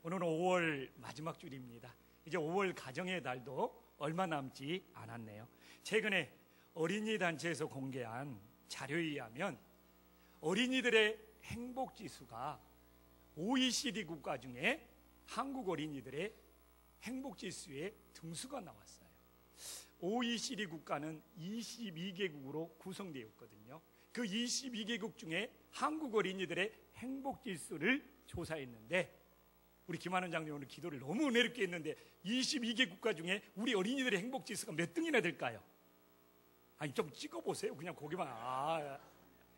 오늘은 5월 마지막 주일입니다. 이제 5월 가정의 달도 얼마 남지 않았네요. 최근에 어린이 단체에서 공개한 자료에 의하면 어린이들의 행복 지수가 OECD 국가 중에 한국 어린이들의 행복 지수의 등수가 나왔어요. OECD 국가는 22개국으로 구성되어 있거든요. 그 22개국 중에 한국 어린이들의 행복 지수를 조사했는데, 우리 김한원 장님 오늘 기도를 너무 은혜롭게 했는데 22개 국가 중에 우리 어린이들의 행복 지수가 몇 등이나 될까요? 아니 좀 찍어보세요. 그냥 거기만.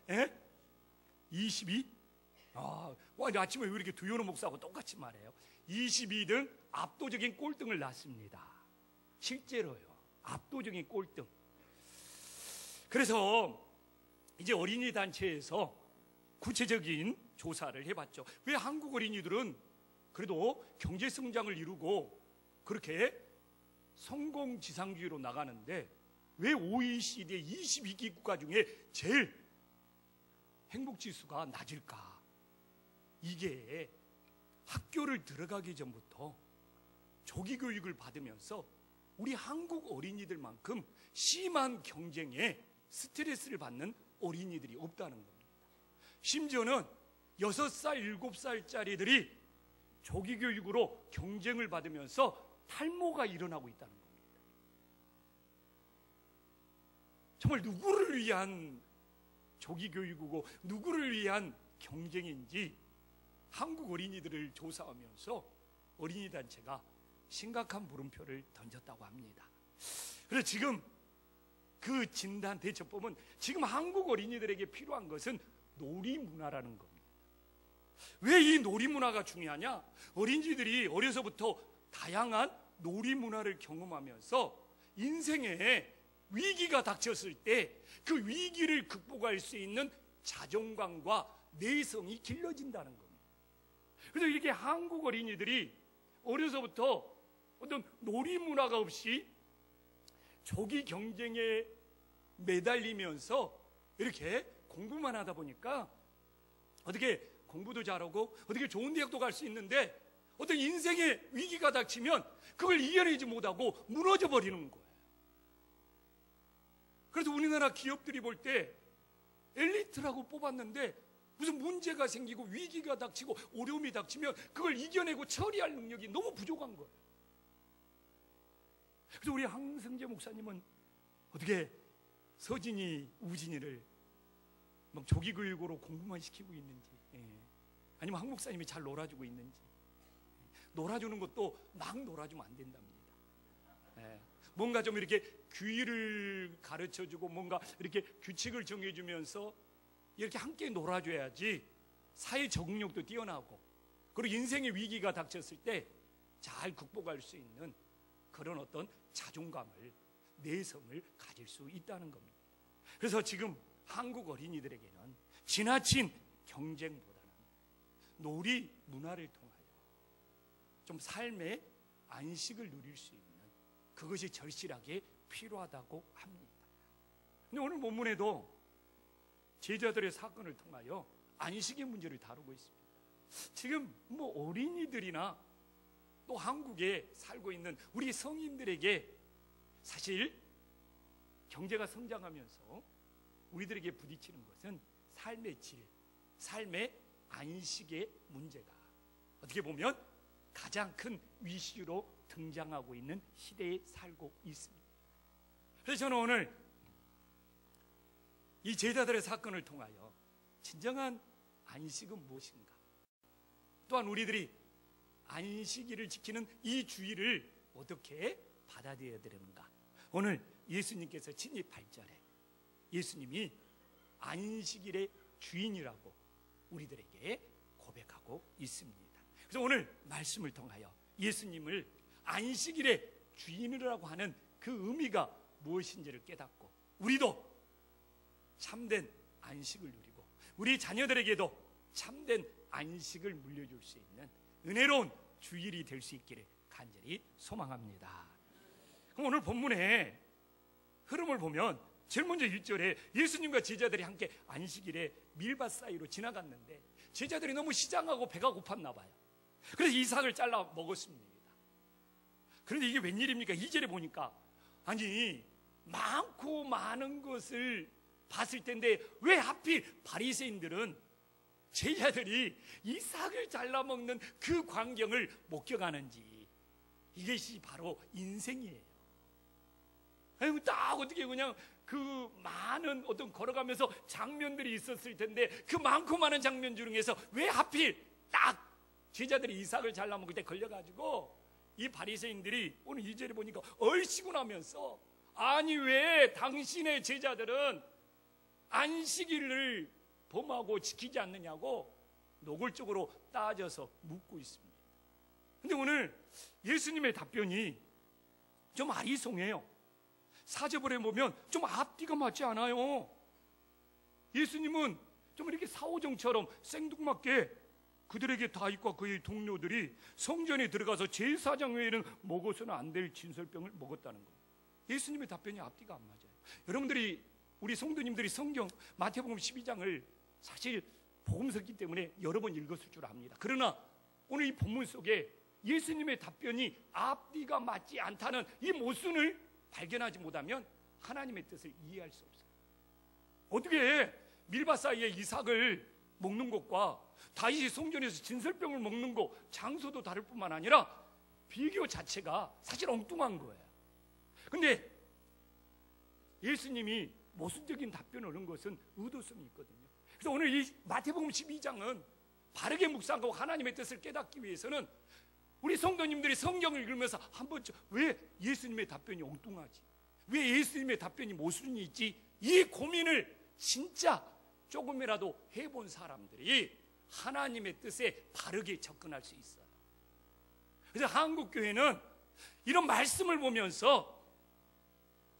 예? 22? 와, 아침에 왜 이렇게 두요노 목사하고 똑같이 말해요? 22등, 압도적인 꼴등을 낳습니다. 실제로요. 압도적인 꼴등. 그래서 이제 어린이 단체에서 구체적인 조사를 해봤죠. 왜 한국 어린이들은 그래도 경제 성장을 이루고 그렇게 성공지상주의로 나가는데 왜 OECD의 22개 국가 중에 제일 행복지수가 낮을까? 이게 학교를 들어가기 전부터 조기교육을 받으면서 우리 한국 어린이들만큼 심한 경쟁에 스트레스를 받는 어린이들이 없다는 겁니다. 심지어는 6살, 7살짜리들이 조기교육으로 경쟁을 받으면서 탈모가 일어나고 있다는 겁니다. 정말 누구를 위한 조기교육이고 누구를 위한 경쟁인지 한국 어린이들을 조사하면서 어린이 단체가 심각한 물음표를 던졌다고 합니다. 그래서 지금 그 진단 대처법은 지금 한국 어린이들에게 필요한 것은 놀이문화라는 겁니다. 왜 이 놀이문화가 중요하냐? 어린이들이 어려서부터 다양한 놀이문화를 경험하면서 인생에 위기가 닥쳤을 때 그 위기를 극복할 수 있는 자존감과 내성이 길러진다는 겁니다. 그래서 이렇게 한국 어린이들이 어려서부터 어떤 놀이문화가 없이 조기 경쟁에 매달리면서 이렇게 공부만 하다 보니까 어떻게 공부도 잘하고 어떻게 좋은 대학도 갈 수 있는데 어떤 인생의 위기가 닥치면 그걸 이겨내지 못하고 무너져 버리는 거예요. 그래서 우리나라 기업들이 볼 때 엘리트라고 뽑았는데 무슨 문제가 생기고 위기가 닥치고 어려움이 닥치면 그걸 이겨내고 처리할 능력이 너무 부족한 거예요. 그래서 우리 황성재 목사님은 어떻게 서진이, 우진이를 막 조기교육으로 공부만 시키고 있는지, 아니면 한 목사님이 잘 놀아주고 있는지. 놀아주는 것도 막 놀아주면 안 된답니다. 뭔가 좀 이렇게 규율을 가르쳐주고 뭔가 이렇게 규칙을 정해주면서 이렇게 함께 놀아줘야지 사회 적응력도 뛰어나고 그리고 인생의 위기가 닥쳤을 때 잘 극복할 수 있는 그런 어떤 자존감을, 내성을 가질 수 있다는 겁니다. 그래서 지금 한국 어린이들에게는 지나친 경쟁보다는 놀이 문화를 통하여 좀 삶의 안식을 누릴 수 있는 그것이 절실하게 필요하다고 합니다. 근데 오늘 본문에도 제자들의 사건을 통하여 안식의 문제를 다루고 있습니다. 지금 뭐 어린이들이나 또 한국에 살고 있는 우리 성인들에게 사실 경제가 성장하면서 우리들에게 부딪히는 것은 삶의 질, 삶의 안식의 문제가 어떻게 보면 가장 큰 이슈로 등장하고 있는 시대에 살고 있습니다. 그래서 저는 오늘 이 제자들의 사건을 통하여 진정한 안식은 무엇인가, 또한 우리들이 안식일을 지키는 이 주의를 어떻게 받아들여야 되는가, 오늘 예수님께서 친히 8절에 예수님이 안식일의 주인이라고 우리들에게 고백하고 있습니다. 그래서 오늘 말씀을 통하여 예수님을 안식일의 주인이라고 하는 그 의미가 무엇인지를 깨닫고 우리도 참된 안식을 누리고 우리 자녀들에게도 참된 안식을 물려줄 수 있는 은혜로운 주일이 될 수 있기를 간절히 소망합니다. 그럼 오늘 본문의 흐름을 보면 제일 먼저 1절에 예수님과 제자들이 함께 안식일에 밀밭 사이로 지나갔는데 제자들이 너무 시장하고 배가 고팠나 봐요. 그래서 이삭을 잘라 먹었습니다. 그런데 이게 웬일입니까? 2절에 보니까 아니 많고 많은 것을 봤을 텐데 왜 하필 바리새인들은 제자들이 이삭을 잘라 먹는 그 광경을 목격하는지. 이것이 바로 인생이에요. 딱 어떻게 그냥 그 많은 어떤 걸어가면서 장면들이 있었을 텐데 그 많고 많은 장면 중에서 왜 하필 딱 제자들이 이삭을 잘라 먹을 때 걸려가지고 이 바리새인들이 오늘 2절에 보니까 얼씨구 나면서 아니 왜 당신의 제자들은 안식일을 범하고 지키지 않느냐고 노골적으로 따져서 묻고 있습니다. 근데 오늘 예수님의 답변이 좀 아리송해요. 4절에 보면 좀 앞뒤가 맞지 않아요. 예수님은 좀 이렇게 사오정처럼 생뚱맞게 그들에게 다윗과 그의 동료들이 성전에 들어가서 제사장 외에는 먹어서는 안 될 진설병을 먹었다는 겁니다. 예수님의 답변이 앞뒤가 안 맞아요. 여러분들이 우리 성도님들이 성경 마태복음 12장을 사실 복음서기 때문에 여러 번 읽었을 줄 압니다. 그러나 오늘 이 본문 속에 예수님의 답변이 앞뒤가 맞지 않다는 이 모순을 발견하지 못하면 하나님의 뜻을 이해할 수 없어요. 어떻게 밀밭 사이에 이삭을 먹는 것과 다윗이 성전에서 진설병을 먹는 것, 장소도 다를 뿐만 아니라 비교 자체가 사실 엉뚱한 거예요. 근데 예수님이 모순적인 답변을 얻은 것은 의도성이 있거든요. 그래서 오늘 이 마태복음 12장은 바르게 묵상하고 하나님의 뜻을 깨닫기 위해서는 우리 성도님들이 성경을 읽으면서 한 번쯤 왜 예수님의 답변이 엉뚱하지? 왜 예수님의 답변이 모순이 있지? 이 고민을 진짜 조금이라도 해본 사람들이 하나님의 뜻에 바르게 접근할 수 있어요. 그래서 한국교회는 이런 말씀을 보면서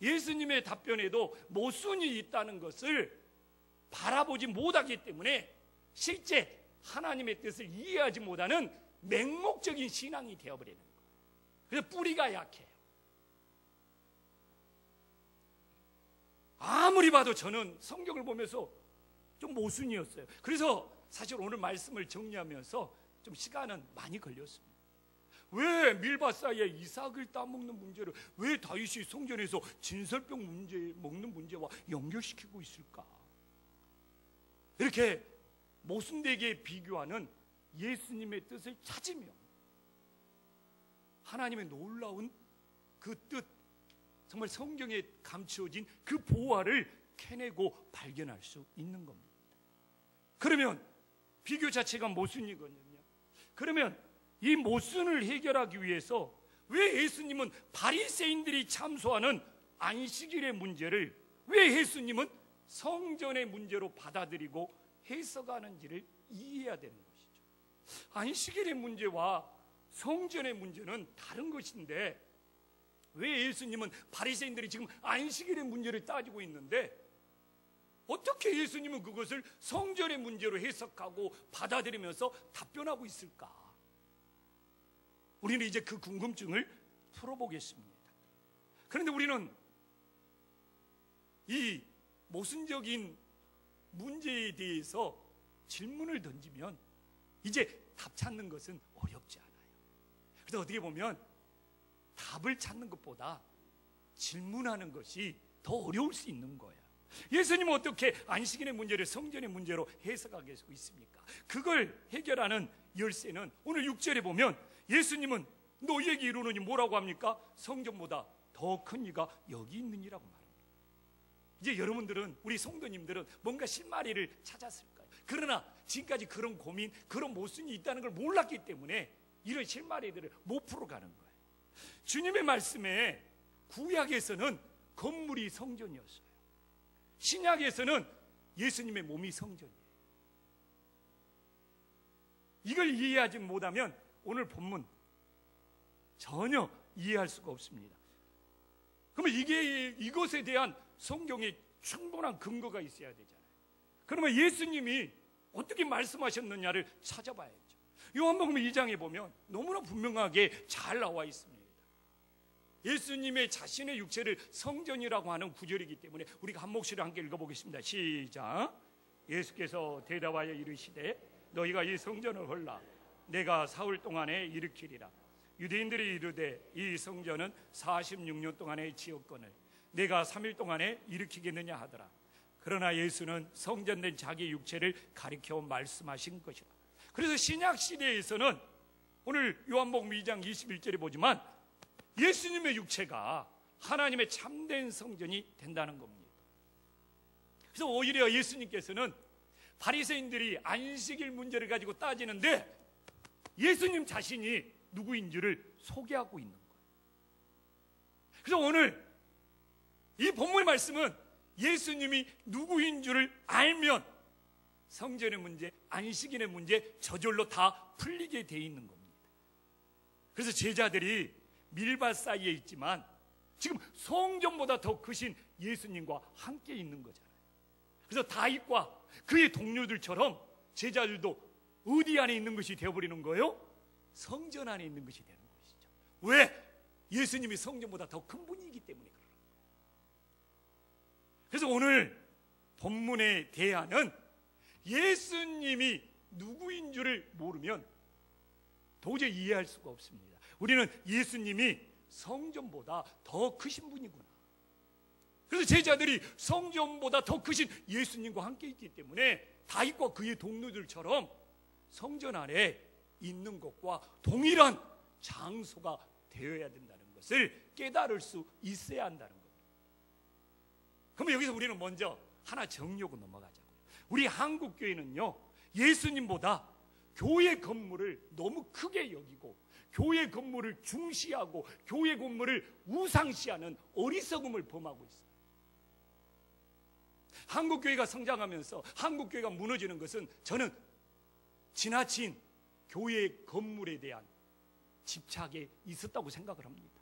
예수님의 답변에도 모순이 있다는 것을 바라보지 못하기 때문에 실제 하나님의 뜻을 이해하지 못하는 맹목적인 신앙이 되어버리는 거예요. 그래서 뿌리가 약해요. 아무리 봐도 저는 성경을 보면서 좀 모순이었어요. 그래서 사실 오늘 말씀을 정리하면서 좀 시간은 많이 걸렸습니다. 왜 밀밭 사이에 이삭을 따먹는 문제를 왜 다윗이 성전에서 진설병 문제 먹는 문제와 연결시키고 있을까? 이렇게 모순되게 비교하는 예수님의 뜻을 찾으며 하나님의 놀라운 그 뜻, 정말 성경에 감추어진 그 보화를 캐내고 발견할 수 있는 겁니다. 그러면 비교 자체가 모순이거든요. 그러면 이 모순을 해결하기 위해서 왜 예수님은 바리새인들이 참소하는 안식일의 문제를 왜 예수님은 성전의 문제로 받아들이고 해석하는지를 이해해야 되는 것이죠. 안식일의 문제와 성전의 문제는 다른 것인데 왜 예수님은 바리새인들이 지금 안식일의 문제를 따지고 있는데 어떻게 예수님은 그것을 성전의 문제로 해석하고 받아들이면서 답변하고 있을까? 우리는 이제 그 궁금증을 풀어보겠습니다. 그런데 우리는 이 모순적인 문제에 대해서 질문을 던지면 이제 답 찾는 것은 어렵지 않아요. 그래서 어떻게 보면 답을 찾는 것보다 질문하는 것이 더 어려울 수 있는 거예요. 예수님은 어떻게 안식일의 문제를 성전의 문제로 해석하고 있습니까? 그걸 해결하는 열쇠는 오늘 6절에 보면 예수님은 너희에게 이르노니 뭐라고 합니까? 성전보다 더 큰 이가 여기 있느니라고 말합니다. 이제 여러분들은, 우리 성도님들은 뭔가 실마리를 찾았을 거예요. 그러나 지금까지 그런 고민, 그런 모순이 있다는 걸 몰랐기 때문에 이런 실마리들을 못 풀어가는 거예요. 주님의 말씀에 구약에서는 건물이 성전이었어요. 신약에서는 예수님의 몸이 성전이에요. 이걸 이해하지 못하면 오늘 본문 전혀 이해할 수가 없습니다. 그러면 이것에 대한 성경에 충분한 근거가 있어야 되잖아요. 그러면 예수님이 어떻게 말씀하셨느냐를 찾아봐야죠. 요한복음 2장에 보면 너무나 분명하게 잘 나와 있습니다. 예수님의 자신의 육체를 성전이라고 하는 구절이기 때문에 우리가 한 목소리로 함께 읽어보겠습니다. 시작. 예수께서 대답하여 이르시되 너희가 이 성전을 헐라 내가 사흘 동안에 일으키리라. 유대인들이 이르되 이 성전은 46년 동안에 지었거늘 내가 3일 동안에 일으키겠느냐 하더라. 그러나 예수는 성전된 자기 육체를 가리켜 말씀하신 것이라. 그래서 신약 시대에서는 오늘 요한복음 2장 21절에 보지만 예수님의 육체가 하나님의 참된 성전이 된다는 겁니다. 그래서 오히려 예수님께서는 바리새인들이 안식일 문제를 가지고 따지는데 예수님 자신이 누구인지를 소개하고 있는 거예요. 그래서 오늘 이 본문의 말씀은 예수님이 누구인 줄을 알면 성전의 문제, 안식일의 문제 저절로 다 풀리게 돼 있는 겁니다. 그래서 제자들이 밀밭 사이에 있지만 지금 성전보다 더 크신 예수님과 함께 있는 거잖아요. 그래서 다윗과 그의 동료들처럼 제자들도 어디 안에 있는 것이 되어버리는 거예요? 성전 안에 있는 것이 되는 것이죠. 왜? 예수님이 성전보다 더 큰 분이기 때문에 그래요. 그래서 오늘 본문의 대안은 예수님이 누구인 줄을 모르면 도저히 이해할 수가 없습니다. 우리는 예수님이 성전보다 더 크신 분이구나. 그래서 제자들이 성전보다 더 크신 예수님과 함께 있기 때문에 다윗과 그의 동료들처럼 성전 안에 있는 것과 동일한 장소가 되어야 된다는 것을 깨달을 수 있어야 한다는 겁니다. 그러면 여기서 우리는 먼저 하나 정리하고 넘어가자고요. 우리 한국교회는요, 예수님보다 교회 건물을 너무 크게 여기고 교회 건물을 중시하고 교회 건물을 우상시하는 어리석음을 범하고 있어요. 한국교회가 성장하면서 한국교회가 무너지는 것은 저는 지나친 교회 건물에 대한 집착에 있었다고 생각을 합니다.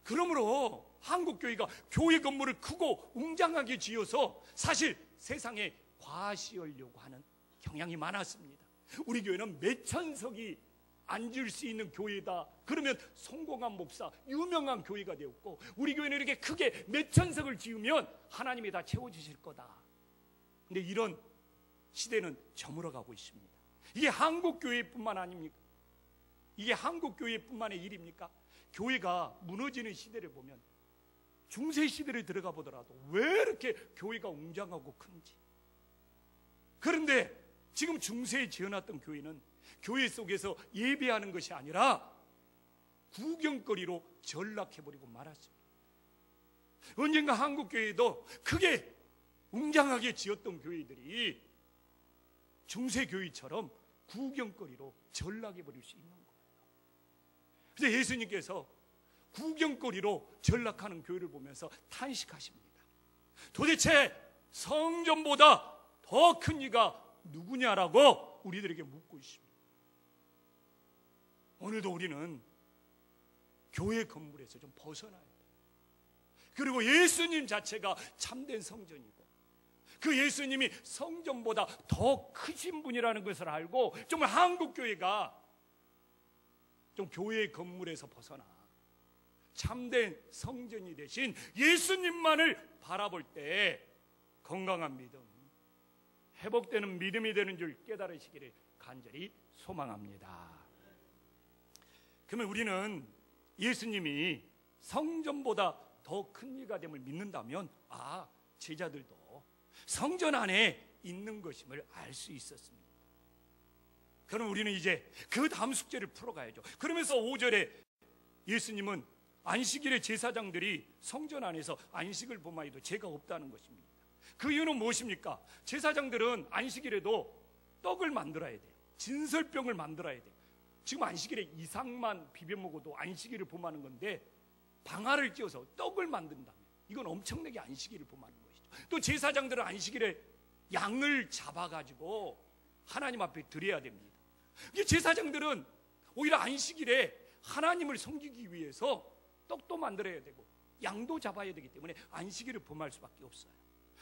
그러므로 한국교회가 교회 건물을 크고 웅장하게 지어서 사실 세상에 과시하려고 하는 경향이 많았습니다. 우리 교회는 몇천석이 앉을 수 있는 교회다. 그러면 성공한 목사, 유명한 교회가 되었고, 우리 교회는 이렇게 크게 몇천석을 지으면 하나님이 다 채워주실 거다. 근데 이런 시대는 저물어가고 있습니다. 이게 한국교회뿐만 아닙니까? 이게 한국교회뿐만의 일입니까? 교회가 무너지는 시대를 보면 중세 시대를 들어가 보더라도 왜 이렇게 교회가 웅장하고 큰지. 그런데 지금 중세에 지어놨던 교회는 교회 속에서 예배하는 것이 아니라 구경거리로 전락해버리고 말았습니다. 언젠가 한국교회도 크게 웅장하게 지었던 교회들이 중세교회처럼 구경거리로 전락해버릴 수 있는 거예요. 그래서 예수님께서 구경거리로 전락하는 교회를 보면서 탄식하십니다. 도대체 성전보다 더 큰 이가 누구냐라고 우리들에게 묻고 있습니다. 오늘도 우리는 교회 건물에서 좀 벗어나야 돼요. 그리고 예수님 자체가 참된 성전이고 그 예수님이 성전보다 더 크신 분이라는 것을 알고 정말 한국교회가 좀 교회 건물에서 벗어나 참된 성전이 되신 예수님만을 바라볼 때 건강한 믿음, 회복되는 믿음이 되는 줄 깨달으시기를 간절히 소망합니다. 그러면 우리는 예수님이 성전보다 더 큰 이가 됨을 믿는다면 제자들도 성전 안에 있는 것임을 알 수 있었습니다. 그럼 우리는 이제 그 다음 숙제를 풀어가야죠. 그러면서 5절에 예수님은 안식일에 제사장들이 성전 안에서 안식을 범하여도 죄가 없다는 것입니다. 그 이유는 무엇입니까? 제사장들은 안식일에도 떡을 만들어야 돼요. 진설병을 만들어야 돼요. 지금 안식일에 이상만 비벼 먹어도 안식일을 범하는 건데 방아를 찧어서 떡을 만든다면 이건 엄청나게 안식일을 범하는 것이죠. 또 제사장들은 안식일에 양을 잡아가지고 하나님 앞에 드려야 됩니다. 제사장들은 오히려 안식일에 하나님을 섬기기 위해서 떡도 만들어야 되고 양도 잡아야 되기 때문에 안식일을 범할 수밖에 없어요.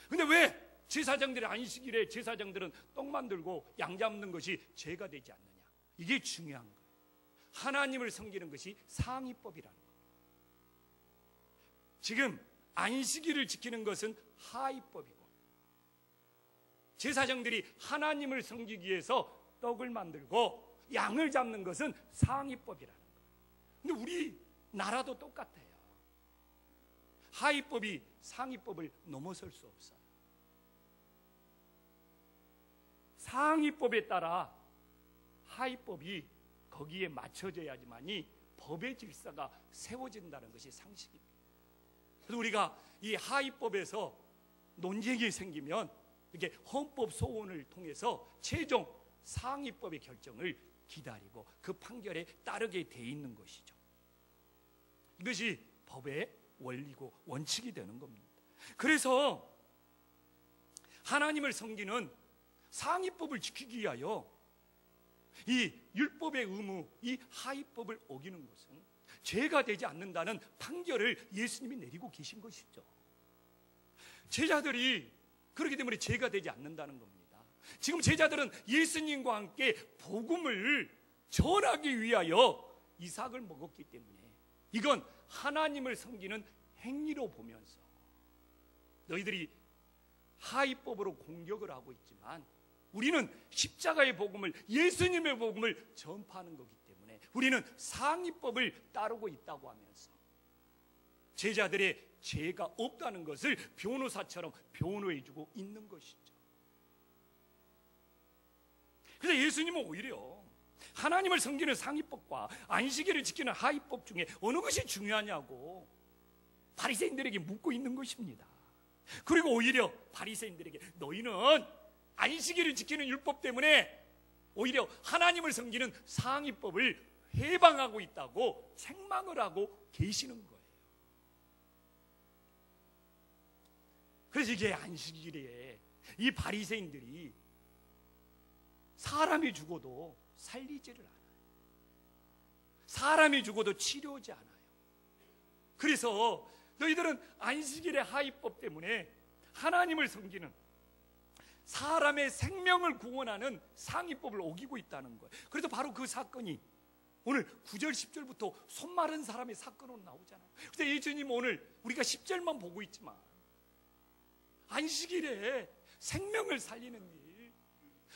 근데 왜 제사장들의 안식일에 제사장들은 떡 만들고 양 잡는 것이 죄가 되지 않느냐? 이게 중요한 거예요. 하나님을 섬기는 것이 상위법이라는 거예요. 지금 안식일을 지키는 것은 하위법이고 제사장들이 하나님을 섬기기 위해서 떡을 만들고 양을 잡는 것은 상위법이라는 거예요. 근데 우리 나라도 똑같아요. 하위법이 상위법을 넘어설 수 없어요. 상위법에 따라 하위법이 거기에 맞춰져야지만이 법의 질서가 세워진다는 것이 상식입니다. 그래서 우리가 이 하위법에서 논쟁이 생기면 이렇게 헌법 소원을 통해서 최종 상위법의 결정을 기다리고 그 판결에 따르게 돼 있는 것이죠. 이것이 법의 원리고 원칙이 되는 겁니다. 그래서 하나님을 섬기는 상위법을 지키기 위하여 이 율법의 의무, 이 하위법을 어기는 것은 죄가 되지 않는다는 판결을 예수님이 내리고 계신 것이죠. 제자들이 그렇기 때문에 죄가 되지 않는다는 겁니다. 지금 제자들은 예수님과 함께 복음을 전하기 위하여 이삭을 먹었기 때문에 이건 하나님을 섬기는 행위로 보면서 너희들이 하위법으로 공격을 하고 있지만 우리는 십자가의 복음을, 예수님의 복음을 전파하는 거기 때문에 우리는 상위법을 따르고 있다고 하면서 제자들의 죄가 없다는 것을 변호사처럼 변호해주고 있는 것이죠. 그래서 예수님은 오히려 하나님을 섬기는 상위법과 안식일을 지키는 하위법 중에 어느 것이 중요하냐고 바리새인들에게 묻고 있는 것입니다. 그리고 오히려 바리새인들에게 너희는 안식일을 지키는 율법 때문에 오히려 하나님을 섬기는 상위법을 해방하고 있다고 책망을 하고 계시는 거예요. 그래서 이게 안식일에 이 바리새인들이 사람이 죽어도 살리지를 않아요. 사람이 죽어도 치료하지 않아요. 그래서 너희들은 안식일의 하위법 때문에 하나님을 섬기는 사람의 생명을 구원하는 상위법을 어기고 있다는 거예요. 그래서 바로 그 사건이 오늘 9절 10절부터 손 마른 사람의 사건으로 나오잖아요. 그래서 예수님 오늘 우리가 10절만 보고 있지만 안식일에 생명을 살리는 일,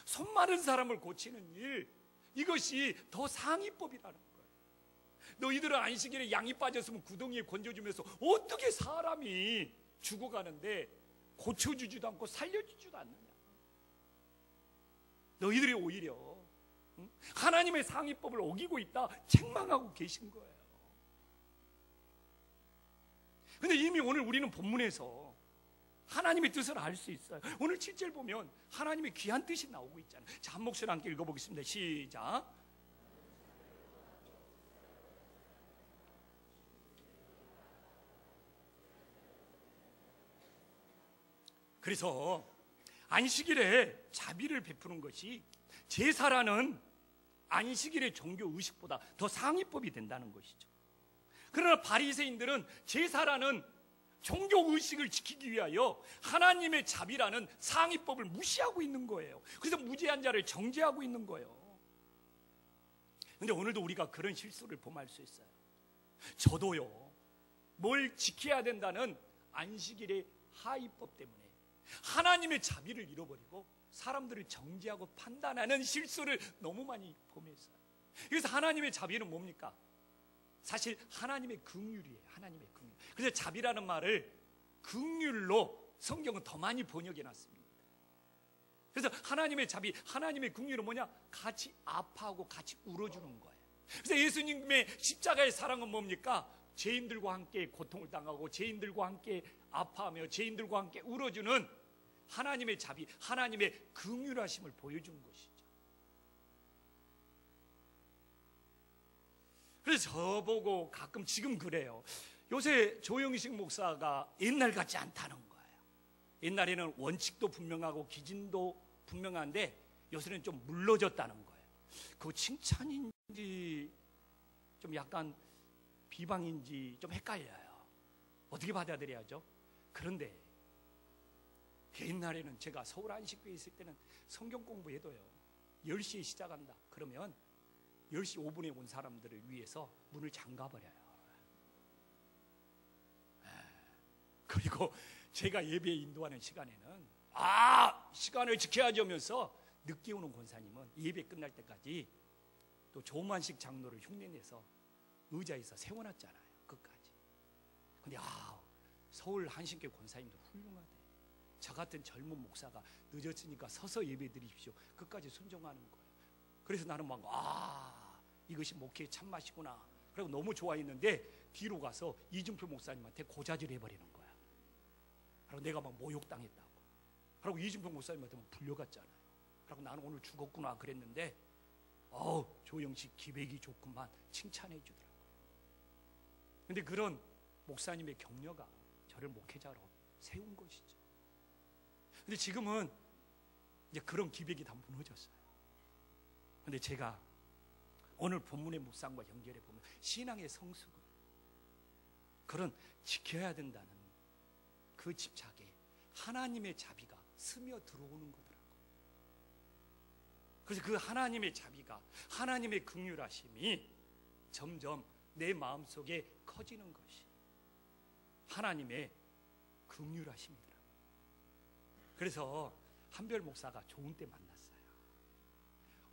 손 마른 사람을 고치는 일, 이것이 더 상위법이라는 거예요. 너희들은 안식일에 양이 빠졌으면 구덩이에 건져주면서 어떻게 사람이 죽어가는데 고쳐주지도 않고 살려주지도 않느냐. 너희들이 오히려 하나님의 상위법을 어기고 있다 책망하고 계신 거예요. 그런데 이미 오늘 우리는 본문에서 하나님의 뜻을 알 수 있어요. 오늘 7절 보면 하나님의 귀한 뜻이 나오고 있잖아요. 자, 한 목소리 함께 읽어보겠습니다. 시작. 그래서 안식일에 자비를 베푸는 것이 제사라는 안식일의 종교 의식보다 더 상위법이 된다는 것이죠. 그러나 바리새인들은 제사라는 종교 의식을 지키기 위하여 하나님의 자비라는 상위법을 무시하고 있는 거예요. 그래서 무죄한 자를 정죄하고 있는 거예요. 그런데 오늘도 우리가 그런 실수를 범할 수 있어요. 저도요, 뭘 지켜야 된다는 안식일의 하위법 때문에 하나님의 자비를 잃어버리고 사람들을 정죄하고 판단하는 실수를 너무 많이 범했어요. 그래서 하나님의 자비는 뭡니까? 사실 하나님의 긍휼이에요. 하나님의 긍휼. 그래서 자비라는 말을 긍휼로 성경은 더 많이 번역해 놨습니다. 그래서 하나님의 자비, 하나님의 긍휼은 뭐냐? 같이 아파하고 같이 울어주는 거예요. 그래서 예수님의 십자가의 사랑은 뭡니까? 죄인들과 함께 고통을 당하고 죄인들과 함께 아파하며 죄인들과 함께 울어주는 하나님의 자비, 하나님의 긍휼하심을 보여준 것이죠. 그래서 저보고 가끔 지금 그래요. 요새 조영식 목사가 옛날 같지 않다는 거예요. 옛날에는 원칙도 분명하고 기준도 분명한데 요새는 좀 물러졌다는 거예요. 그거 칭찬인지 좀 약간 비방인지 좀 헷갈려요. 어떻게 받아들여야죠? 그런데 옛날에는 제가 서울 안식교에 있을 때는 성경 공부해도요 10시에 시작한다 그러면 10시 5분에 온 사람들을 위해서 문을 잠가버려요. 그리고 제가 예배 인도하는 시간에는 시간을 지켜야지 하면서 늦게 오는 권사님은 예배 끝날 때까지 또 조만식 장로를 흉내내서 의자에서 세워놨잖아요. 끝까지. 근데 서울 한신교 권사님도 훌륭하대. 저 같은 젊은 목사가 늦었으니까 서서 예배 드리십시오. 끝까지 순종하는 거예요. 그래서 나는 막 이것이 목회의 참맛이구나. 그리고 너무 좋아했는데 뒤로 가서 이준표 목사님한테 고자질 해버리는 거야. 그리고 내가 막 모욕당했다고. 그리고 이준표 목사님한테 막 불려갔잖아요. 그리고 나는 오늘 죽었구나 그랬는데 조영식 기백이 좋구만 칭찬해 주더라고요. 근데 그런 목사님의 격려가 저를 목회자로 세운 것이죠. 근데 지금은 이제 그런 기백이 다 무너졌어요. 근데 제가 오늘 본문의 묵상과 연결해 보면 신앙의 성숙은 그런 지켜야 된다는 그 집착에 하나님의 자비가 스며 들어오는 거더라고요. 그래서 그 하나님의 자비가, 하나님의 긍휼하심이 점점 내 마음속에 커지는 것이 하나님의 긍휼하심이더라고요. 그래서 한별 목사가 좋은 때 만났어요.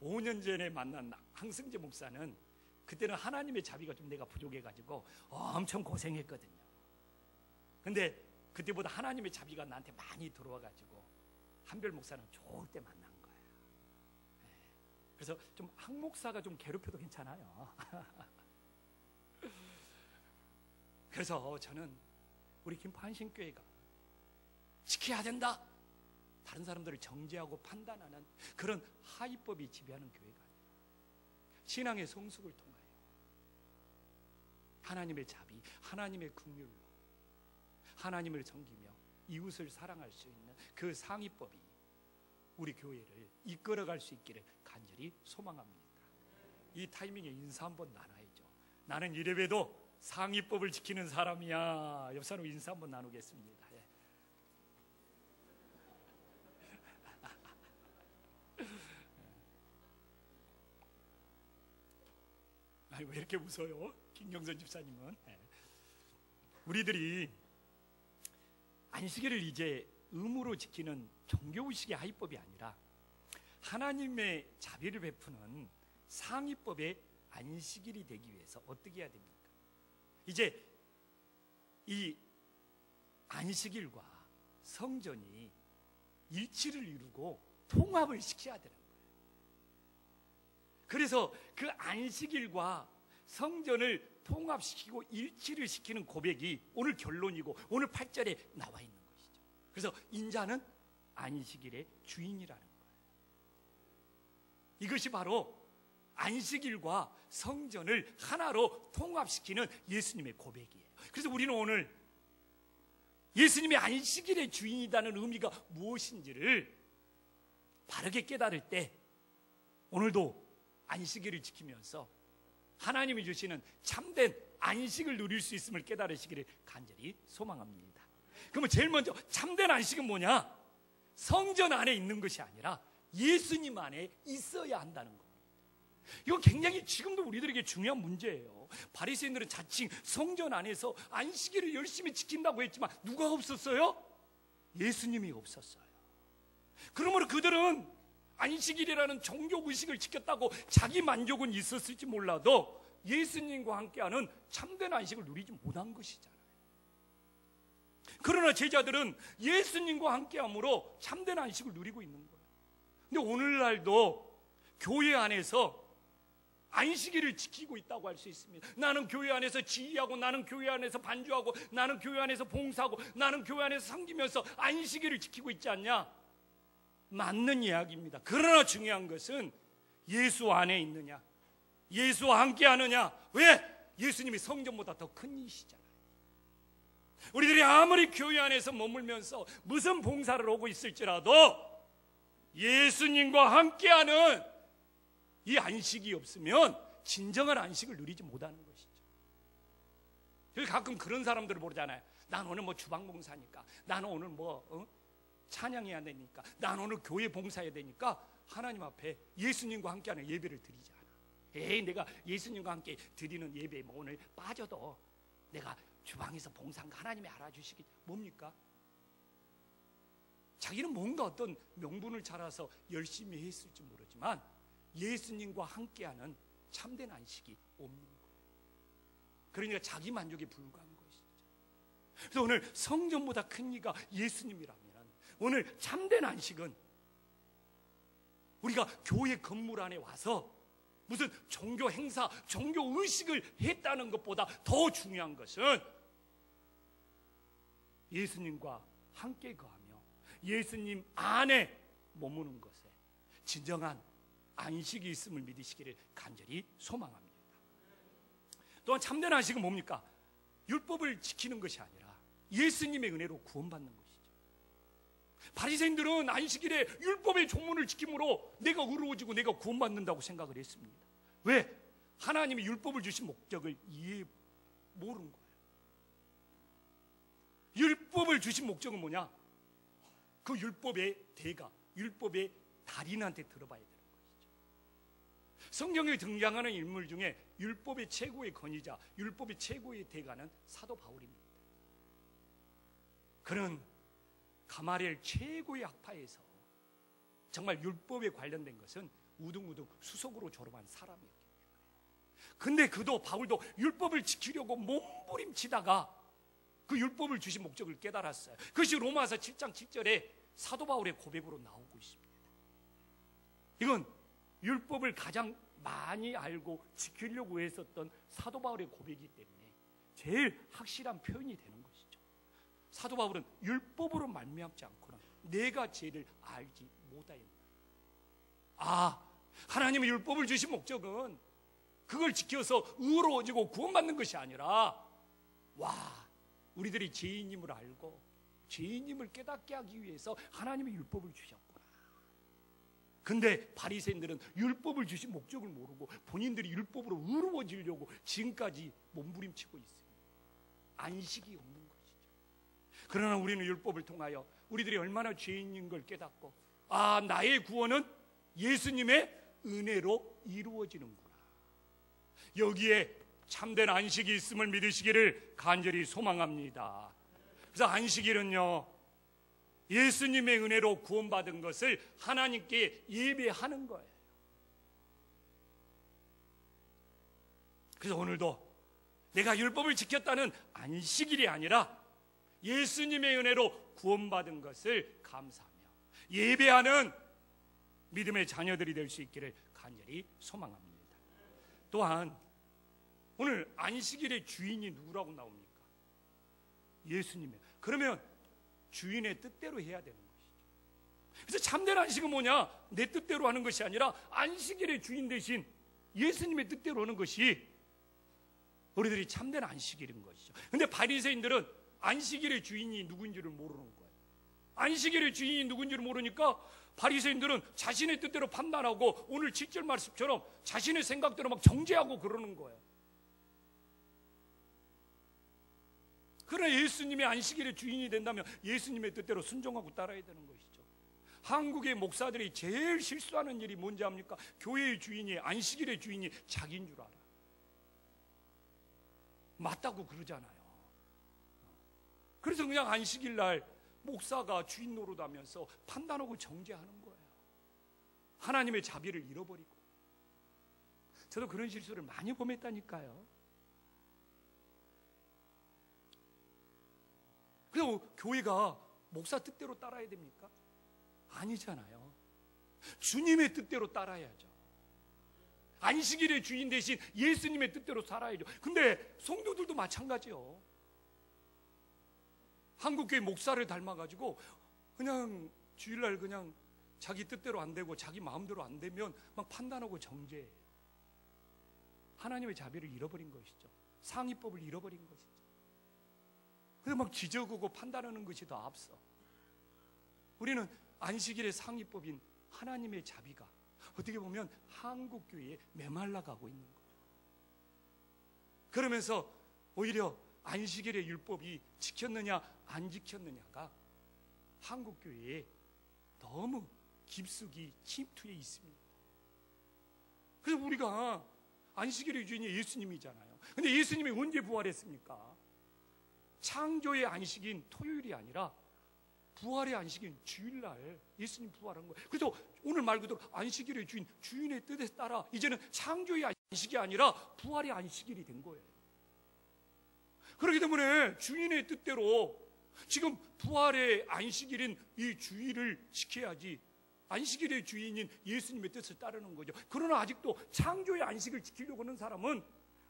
5년 전에 만난 항승재 목사는 그때는 하나님의 자비가 좀 내가 부족해가지고 엄청 고생했거든요. 근데 그때보다 하나님의 자비가 나한테 많이 들어와가지고 한별 목사는 좋을 때 만난 거예요. 그래서 좀 한 목사가 좀 괴롭혀도 괜찮아요. 그래서 저는 우리 김포한신교회가 지켜야 된다, 다른 사람들을 정죄하고 판단하는 그런 하위법이 지배하는 교회가 아니라 신앙의 성숙을 통하여 하나님의 자비, 하나님의 긍휼로 하나님을 섬기며 이웃을 사랑할 수 있는 그 상위법이 우리 교회를 이끌어갈 수 있기를 간절히 소망합니다. 이 타이밍에 인사 한번 나눠야죠. 나는 이래봬도 상위법을 지키는 사람이야. 옆 사람 인사 한번 나누겠습니다. 왜 이렇게 웃어요? 김경선 집사님은. 우리들이 안식일을 이제 의무로 지키는 종교의식의 하위법이 아니라 하나님의 자비를 베푸는 상위법의 안식일이 되기 위해서 어떻게 해야 됩니까? 이제 이 안식일과 성전이 일치를 이루고 통합을 시켜야 되는 거예요. 그래서 그 안식일과 성전을 통합시키고 일치를 시키는 고백이 오늘 결론이고 오늘 8절에 나와 있는 것이죠. 그래서 인자는 안식일의 주인이라는 거예요. 이것이 바로 안식일과 성전을 하나로 통합시키는 예수님의 고백이에요. 그래서 우리는 오늘 예수님의 안식일의 주인이라는 의미가 무엇인지를 바르게 깨달을 때 오늘도 안식일을 지키면서 하나님이 주시는 참된 안식을 누릴 수 있음을 깨달으시기를 간절히 소망합니다. 그러면 제일 먼저 참된 안식은 뭐냐? 성전 안에 있는 것이 아니라 예수님 안에 있어야 한다는 겁니다. 이건 굉장히 지금도 우리들에게 중요한 문제예요. 바리새인들은 자칭 성전 안에서 안식일을 열심히 지킨다고 했지만 누가 없었어요? 예수님이 없었어요. 그러므로 그들은 안식일이라는 종교 의식을 지켰다고 자기 만족은 있었을지 몰라도 예수님과 함께하는 참된 안식을 누리지 못한 것이잖아요. 그러나 제자들은 예수님과 함께함으로 참된 안식을 누리고 있는 거예요. 근데 오늘날도 교회 안에서 안식일을 지키고 있다고 할 수 있습니다. 나는 교회 안에서 지휘하고, 나는 교회 안에서 반주하고, 나는 교회 안에서 봉사하고, 나는 교회 안에서 섬기면서 안식일을 지키고 있지 않냐? 맞는 이야기입니다. 그러나 중요한 것은 예수 안에 있느냐, 예수와 함께 하느냐. 왜? 예수님이 성전보다 더 큰 이시잖아요. 우리들이 아무리 교회 안에서 머물면서 무슨 봉사를 하고 있을지라도 예수님과 함께하는 이 안식이 없으면 진정한 안식을 누리지 못하는 것이죠. 그래서 가끔 그런 사람들을 보잖아요. 난 오늘 뭐 주방 봉사니까, 나는 오늘 찬양해야 되니까, 난 오늘 교회 봉사해야 되니까 하나님 앞에 예수님과 함께하는 예배를 드리지 않아. 내가 예수님과 함께 드리는 예배에 뭐 오늘 빠져도 내가 주방에서 봉사한 거 하나님이 알아주시기, 뭡니까? 자기는 뭔가 어떤 명분을 찾아서 열심히 했을지 모르지만 예수님과 함께하는 참된 안식이 없는 거예요. 그러니까 자기 만족에 불과한 것이죠. 그래서 오늘 성전보다 큰 이가 예수님이라면 오늘 참된 안식은 우리가 교회 건물 안에 와서 무슨 종교 행사, 종교 의식을 했다는 것보다 더 중요한 것은 예수님과 함께 거하며 예수님 안에 머무는 것에 진정한 안식이 있음을 믿으시기를 간절히 소망합니다. 또한 참된 안식은 뭡니까? 율법을 지키는 것이 아니라 예수님의 은혜로 구원받는 것이죠. 바리새인들은 안식일에 율법의 조문을 지킴으로 내가 의로워지고 내가 구원받는다고 생각을 했습니다. 왜? 하나님이 율법을 주신 목적을 이해 모르는 거예요. 율법을 주신 목적은 뭐냐? 그 율법의 대가, 율법의 달인한테 들어봐야 되는 것이죠. 성경에 등장하는 인물 중에 율법의 최고의 권위자, 율법의 최고의 대가는 사도 바울입니다. 그는 가마리엘 최고의 학파에서 정말 율법에 관련된 것은 우등우등 수석으로 졸업한 사람이었기 때문에. 근데 바울도 율법을 지키려고 몸부림치다가 그 율법을 주신 목적을 깨달았어요. 그것이 로마서 7장 7절에 사도 바울의 고백으로 나오고 있습니다. 이건 율법을 가장 많이 알고 지키려고 했었던 사도 바울의 고백이기 때문에 제일 확실한 표현이 되는 것이죠. 사도 바울은 율법으로 말미암지 않고는 내가 죄를 알지 못하였다. 하나님의 율법을 주신 목적은 그걸 지켜서 의로워지고 구원받는 것이 아니라 우리들이 죄인임을 알고 죄인임을 깨닫게 하기 위해서 하나님의 율법을 주셨구나. 근데 바리새인들은 율법을 주신 목적을 모르고 본인들이 율법으로 의로워지려고 지금까지 몸부림치고 있습니다. 안식이 없는 것이죠. 그러나 우리는 율법을 통하여 우리들이 얼마나 죄인인 걸 깨닫고 나의 구원은 예수님의 은혜로 이루어지는구나. 여기에 참된 안식이 있음을 믿으시기를 간절히 소망합니다. 그래서 안식일은요, 예수님의 은혜로 구원받은 것을 하나님께 예배하는 거예요. 그래서 오늘도 내가 율법을 지켰다는 안식일이 아니라 예수님의 은혜로 구원받은 것을 감사하며 예배하는 믿음의 자녀들이 될 수 있기를 간절히 소망합니다. 또한 오늘 안식일의 주인이 누구라고 나옵니까? 예수님이에요. 그러면 주인의 뜻대로 해야 되는 것이죠. 그래서 참된 안식은 뭐냐? 내 뜻대로 하는 것이 아니라 안식일의 주인 대신 예수님의 뜻대로 하는 것이 우리들이 참된 안식일인 것이죠. 근데 바리새인들은 안식일의 주인이 누군지를 모르는 거예요. 안식일의 주인이 누군지를 모르니까 바리새인들은 자신의 뜻대로 판단하고 오늘 7절 말씀처럼 자신의 생각대로 막 정죄하고 그러는 거예요. 그러나 예수님의 안식일의 주인이 된다면 예수님의 뜻대로 순종하고 따라야 되는 것이죠. 한국의 목사들이 제일 실수하는 일이 뭔지 압니까? 교회의 주인이, 안식일의 주인이 자기인 줄 알아. 맞다고 그러잖아요. 그래서 그냥 안식일 날 목사가 주인 노릇하면서 판단하고 정죄하는 거예요. 하나님의 자비를 잃어버리고. 저도 그런 실수를 많이 범했다니까요. 그래서 교회가 목사 뜻대로 따라야 됩니까? 아니잖아요. 주님의 뜻대로 따라야죠. 안식일의 주인 대신 예수님의 뜻대로 살아야죠. 근데 성도들도 마찬가지요. 한국교회 목사를 닮아가지고 그냥 주일날 그냥 자기 뜻대로 안 되고 자기 마음대로 안 되면 막 판단하고 정죄해요. 하나님의 자비를 잃어버린 것이죠. 상위법을 잃어버린 것이죠. 그래서 막 지적하고 판단하는 것이 더 앞서. 우리는 안식일의 상위법인 하나님의 자비가 어떻게 보면 한국교회에 메말라가고 있는 거예요. 그러면서 오히려 안식일의 율법이 지켰느냐 안 지켰느냐가 한국교회에 너무 깊숙이 침투해 있습니다. 그래서 우리가 안식일의 주인이 예수님이잖아요. 근데 예수님이 언제 부활했습니까? 창조의 안식인 토요일이 아니라 부활의 안식인 주일날 예수님 부활한 거예요. 그래서 오늘 말 그대로 안식일의 주인, 주인의 뜻에 따라 이제는 창조의 안식 안식이 아니라 부활의 안식일이 된 거예요. 그렇기 때문에 주인의 뜻대로 지금 부활의 안식일인 이 주일을 지켜야지 안식일의 주인인 예수님의 뜻을 따르는 거죠. 그러나 아직도 창조의 안식을 지키려고 하는 사람은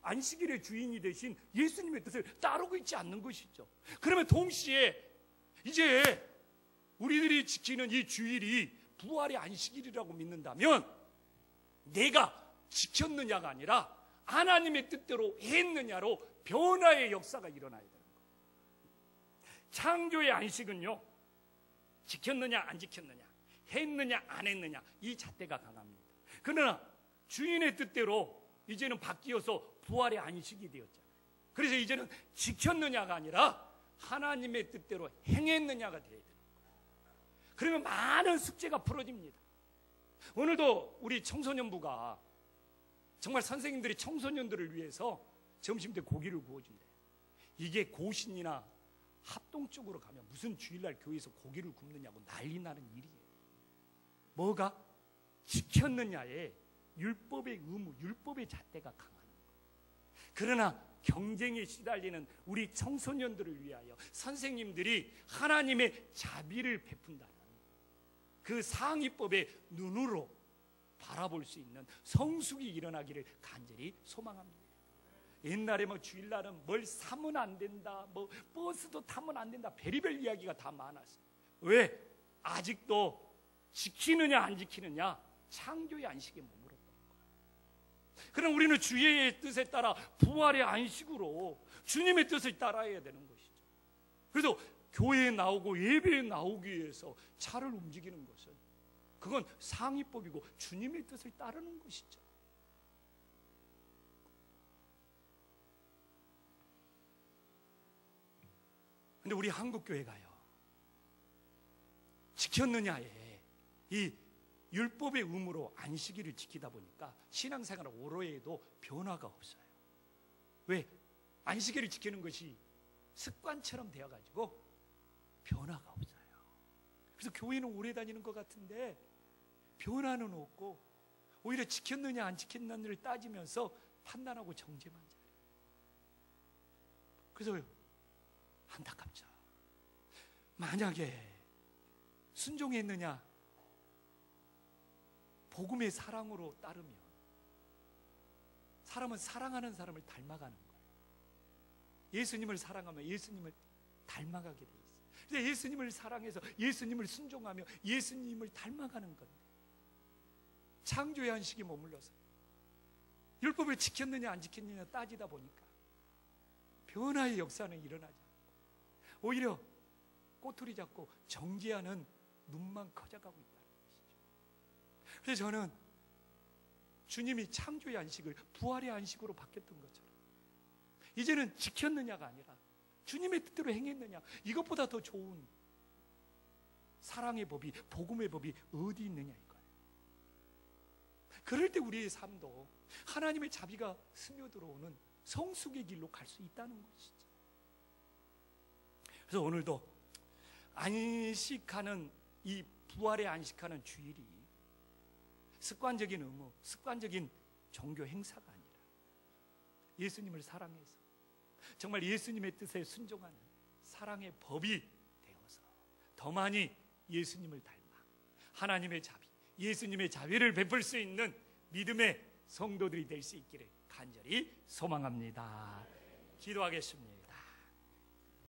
안식일의 주인이 되신 예수님의 뜻을 따르고 있지 않는 것이죠. 그러면 동시에 이제 우리들이 지키는 이 주일이 부활의 안식일이라고 믿는다면 내가 지켰느냐가 아니라 하나님의 뜻대로 했느냐로 변화의 역사가 일어나야 되는 거예요. 창조의 안식은요, 지켰느냐 안 지켰느냐, 했느냐 안 했느냐, 이 잣대가 강합니다. 그러나 주인의 뜻대로 이제는 바뀌어서 부활의 안식이 되었잖아요. 그래서 이제는 지켰느냐가 아니라 하나님의 뜻대로 행했느냐가 되어야 되는 거예요. 그러면 많은 숙제가 풀어집니다. 오늘도 우리 청소년부가 정말 선생님들이 청소년들을 위해서 점심 때 고기를 구워준대요. 이게 고신이나 합동 쪽으로 가면 무슨 주일날 교회에서 고기를 굽느냐고 난리 나는 일이에요. 뭐가? 지켰느냐에 율법의 의무, 율법의 잣대가 강하는 거예요. 그러나 경쟁에 시달리는 우리 청소년들을 위하여 선생님들이 하나님의 자비를 베푼다는 그 상위법의 눈으로 바라볼 수 있는 성숙이 일어나기를 간절히 소망합니다. 옛날에 뭐 주일날은 뭘 사면 안 된다, 뭐 버스도 타면 안 된다, 별의별 이야기가 다 많았어요. 왜? 아직도 지키느냐 안 지키느냐 창조의 안식에 머물렀던 거예요. 그럼 우리는 주의 뜻에 따라 부활의 안식으로 주님의 뜻을 따라야 되는 것이죠. 그래서 교회에 나오고 예배에 나오기 위해서 차를 움직이는 것은 그건 상위법이고 주님의 뜻을 따르는 것이죠. 근데 우리 한국교회가요, 지켰느냐에 이 율법의 의무로 안식일을 지키다 보니까 신앙생활 오로에도 변화가 없어요. 왜? 안식일을 지키는 것이 습관처럼 되어가지고 변화가 없어요. 그래서 교회는 오래 다니는 것 같은데 변화는 없고 오히려 지켰느냐 안 지켰느냐를 따지면서 판단하고 정죄만 잘해요. 그래서 안타깝죠. 만약에 순종했느냐, 복음의 사랑으로 따르면 사람은 사랑하는 사람을 닮아가는 거예요. 예수님을 사랑하면 예수님을 닮아가게 돼 있어요. 그래서 예수님을 사랑해서 예수님을 순종하며 예수님을 닮아가는 건데 창조의 안식에 머물러서 율법을 지켰느냐 안 지켰느냐 따지다 보니까 변화의 역사는 일어나지 않고 오히려 꼬투리 잡고 정죄하는 눈만 커져가고 있다는 것이죠. 그래서 저는 주님이 창조의 안식을 부활의 안식으로 바뀌었던 것처럼 이제는 지켰느냐가 아니라 주님의 뜻대로 행했느냐, 이것보다 더 좋은 사랑의 법이, 복음의 법이 어디 있느냐 이거예요. 그럴 때 우리의 삶도 하나님의 자비가 스며들어오는 성숙의 길로 갈 수 있다는 것이죠. 그래서 오늘도 안식하는 이 부활의 안식하는 주일이 습관적인 의무, 습관적인 종교 행사가 아니라 예수님을 사랑해서 정말 예수님의 뜻에 순종하는 사랑의 법이 되어서 더 많이 예수님을 닮아 하나님의 자비, 예수님의 자비를 베풀 수 있는 믿음의 성도들이 될 수 있기를 간절히 소망합니다. 기도하겠습니다.